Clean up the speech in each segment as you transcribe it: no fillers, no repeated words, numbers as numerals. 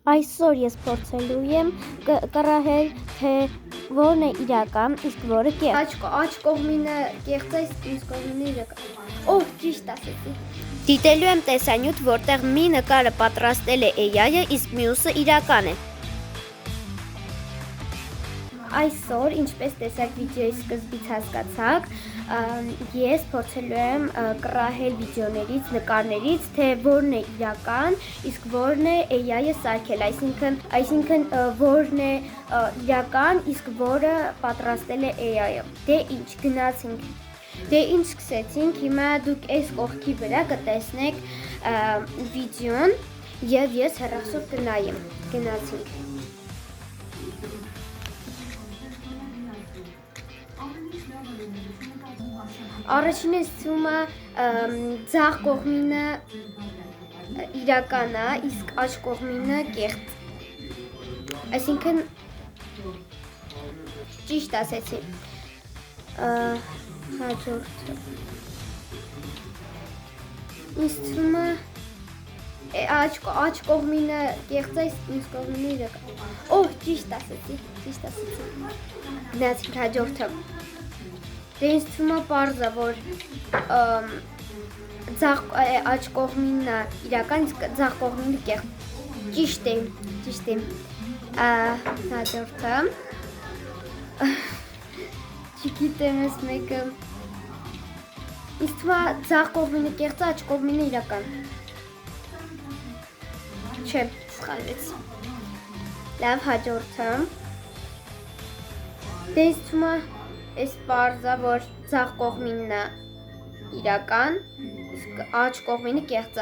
Այսօր ես փորձելու եմ կռահել, թե որն է իրական, իսկ որը կեղծ։ Աջ կողմինը կեղծ է, իսկ մյուս կողմինը իրական։ Ճիշտ ասեցի։ Դիտելու եմ տեսանյութ, որտեղ մի նկարը պատրաստել է AI-ը, իսկ մյուսը իրական է։ Այսօր, ինչպես տեսակ վիդեոյի սկզբից հասկացաք, ես փորձելու եմ կռահել վիդեոներից, նկարներից, թե որն է իրական, իսկ որն է AI-ը սարքել, այսինքն որն է իրական, իսկ որը պատրաստել է AI-ը։ Դե ինչ, գնացինք։ Դե ինչ սկսեցինք, հիմա դուք այս կողքի վրա կտեսնեք վիդեոն և ես հեռախոսով կնայեմ, գնացինք։ Առաջինը թվում է ձախ կողմինը իրական է, իսկ աջ կողմինը կեղծ։ Այսինքն ճիշտ ասեցի։ Հաջորդը։ Ինձ թվում է աջ կողմինը կեղծ է, իսկ մյուս կողմինը իրական։ Ճիշտ ասեցի։ Գնացինք հաջորդը։ Դե ինձ թվում է պարզ է, որ աջ կողմինն է իրական, իսկ ձախ կողմինը կեղծ։ Ճիշտ է։ Հաջորդը։ Չգիտեմ ես մեկը։ Ինձ թվում է ձախ կողմինը կեղծ է, աջ կողմինը իրական։ Չէ, սխալվեց։ Լավ, հաջորդը։ Դե ինձ թվում է այս պարզ է, որ ձախ կողմինն է իրական, իսկ աջ կողմինը կեղծ է։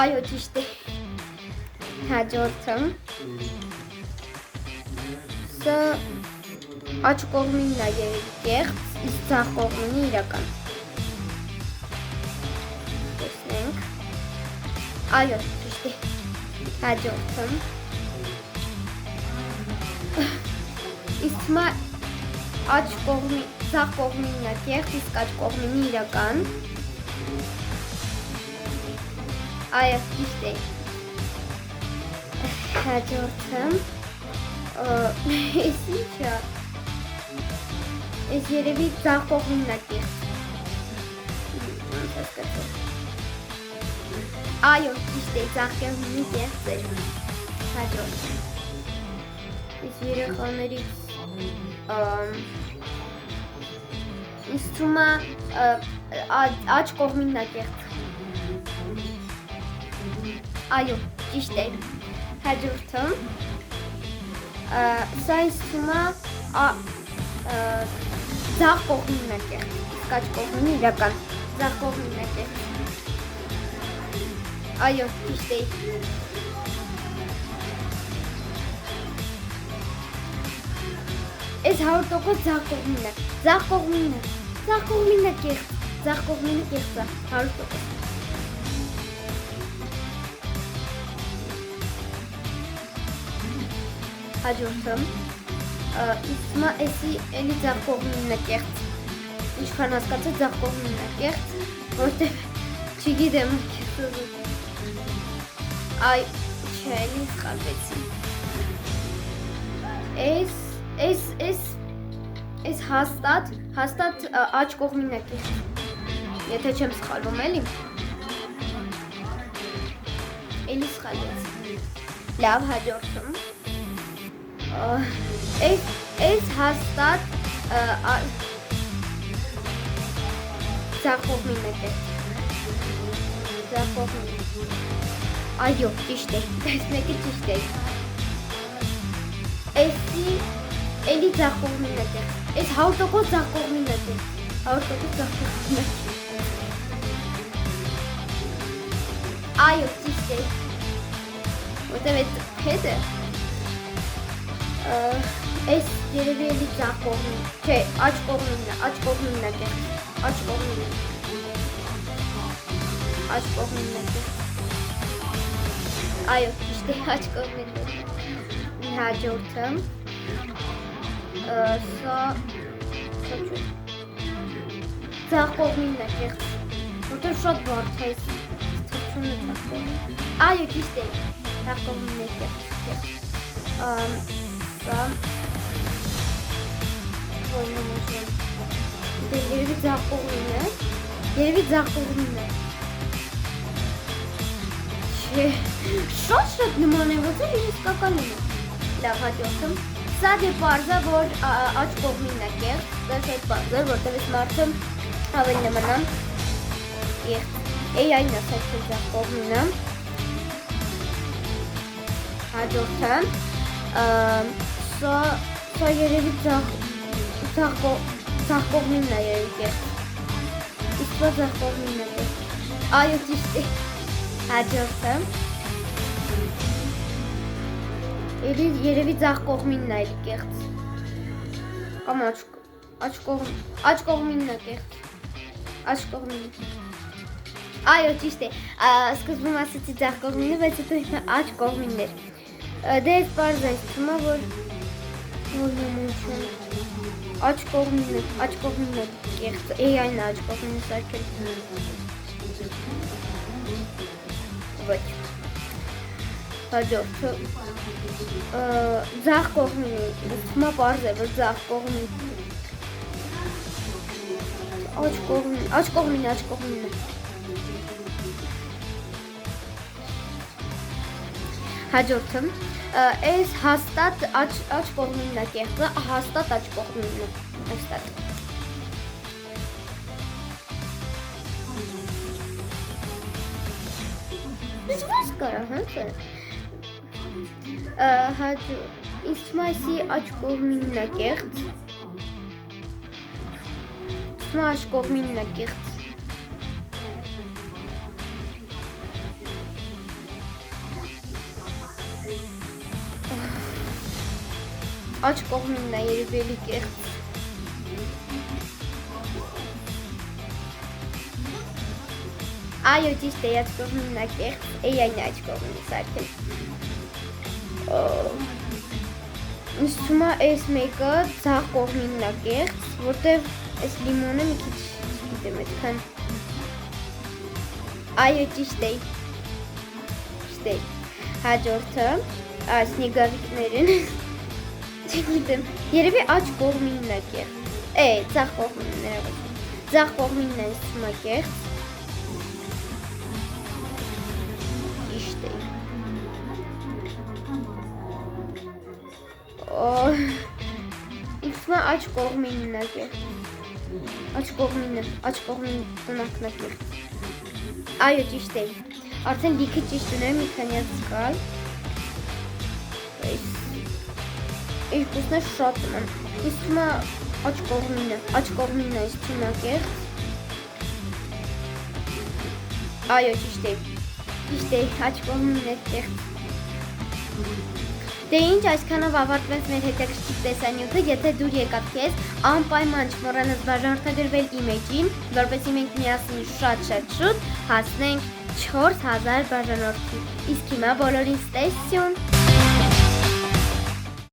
Այո, ճիշտ է։ Հաջորդը։ Սա աջ կողմինն է երևի կեղծ, իսկ ձախ կողմինը իրական։ Տեսնենք։ Այո, ճիշտ է։ Հաջորդը։ Իսկ հիմա ձախ կողմինն է կեղծ, իսկ աջ կողմինը իրական։ Այո, ճիշտ է։ Հաջորդը։ Էս ինչ է։ Էս երևի ձախ կողմինն է կեղծ։ Այո, ճիշտ է, ձախ կողմինը կեղծ է։ Հաջորդը։ Այս երեխաներից ինձ թվում է աջ կողմինն է կեղծ։ Այո, ճիշտ է։ Հաջորդը։ Սա ինձ թվում է ձախ կողմինն է կեղծ, իսկ աջ կողմինը իրական։ Ձախ կողմինն է կեղծ։ Այո, ճիշտ է։ Այս 100% ձախ կողմինն է։ Ձախ կողմինն է կեղծ։ Ձախ կողմինը կեղծ է, 100%։ Հաջորդը։ Իսկ մա էսի էլի ձախ կողմինն է կեղծ։ Ինչքան հասկացա ձախ կողմինն է կեղծ, որտեղ չգիտեմ այ չէ, էլի սխալվեցի։ Այս հաստատ աջ կողմինն է կեղծ։ Եթե չեմ սխալվում էլի։ Էլի սխալվեցի։ Լավ, հաջորդում։ Այս հաստատ ձախ կողմինն է կեղծ։ Ձախ կողմինն։ Այո, ճիշտ է։ Այս մեկը ճիշտ է։ Էսի էլի ձախ կողմինն է կեղծ։ Այս 100% ձախ կողմինն է կեղծ։ 100% ձախ կողմինն է։ Այո, ճիշտ է։ Որտև այդ հետը այս երևի էլի ձախ կողմին, չէ, աջ կողմինն է կեղծ, աջ կողմինն է կեղծ, այո, ճիշտ է, աջ կողմինն է կեղծ, հաջորդը, սա, ձախ կողմինն է կեղծ, որտեղ շատ բարդ է այս թռչունը ձախ կողմին, Այո, ճիշտ է։ Ձախ կողմինն է կեղծ։ Սա երևի ձախ կողմինն է։ Երևի ձախ կողմինն է։ Չէ, շատ նման է, ոնց է իսկականն է։ Լավ, հաջորդը։ Սա դե պարզ է, որ աջ կողմինն է կեղծ, դա շատ պարզ է, որտեղ այս մարդը ավելի նման է կեղծ։ Այն ասած է ձախ կողմինը։ Հաջորդը։ Սա երևի ձախ կողմինն է երևի կեղծ։ Իսկ սա ձախ կողմինն է կեղծ։ Այո, ճիշտ է։ Հաջորդը։ Երևի ձախ կողմինն է կեղծ։ Կամ աջ կողմինն է կեղծ։ Աջ կողմինն։ Այո, ճիշտ է։ Սկզբում ասացի ձախ կողմինը, բայց հետո հիմա աջ կողմինն էր։ Դե այս պարզ է, թվում է, որ նմանություն։ Աջ կողմինն է կեղծ։ Այն է աջ կողմինը սարքել։ Ոչ։ Հաջորդը ձախ կողմինը, թվում է պարզ է, որ ձախ կողմին։ Աջ կողմինն է։ Հաջորդը, այս հաստատ աջ կողմինն է կեղծը, հաստատ աջ կողմինն է, հաստատ։ Ինչ պես կարա, հենց է։ Իսկ մայսի աջ կողմինն է կեղծ։ Աջ կողմինն է կեղծ։ Աջ կողմինն է երևելի կեղծ։ Այո, ճիշտ է, աջ կողմինն է կեղծ, այն է աջ կողմինը սարքել։ Ինձ թվում է այս մեկը ձախ կողմինն է կեղծ, որտև այս լիմոնը մի քիչ չգիտեմ այդքան։ Այո, ճիշտ է։ Հաջորդը, այս նիգավիկներն չգիտեմ, երևի աջ կողմինն է կեղծ։ Ձախ կողմինն է, ձախ կողմինն է ինձ թվում է կեղծ։ Ճիշտ է։ Ինձ թվում է աջ կողմինն է կեղծ։ Աջ կողմինն տնակն է կեղծ։ Այո, ճիշտ է։ Արդեն լիքը ճիշտ ունեմ, մի քանի կալ։ Երկուսն է շատ նման։ Ինձ թվում է աջ կողմինն է ինձ թվում է կեղծ։ Այո, ճիշտ է, աջ կողմինն է կեղծ։ Դե ինչ, այսքանով ավարտվեց մեր հետաքրքիր տեսանյութը, եթե դուր եկավ քեզ, անպայման չմոռանաս բաժանորդագրվել իմեջին, որպեսզի մենք միասին շատ շուտ հասնենք 4000 բաժանորդի։ Իսկ հիմա բոլորին ստեսյուն։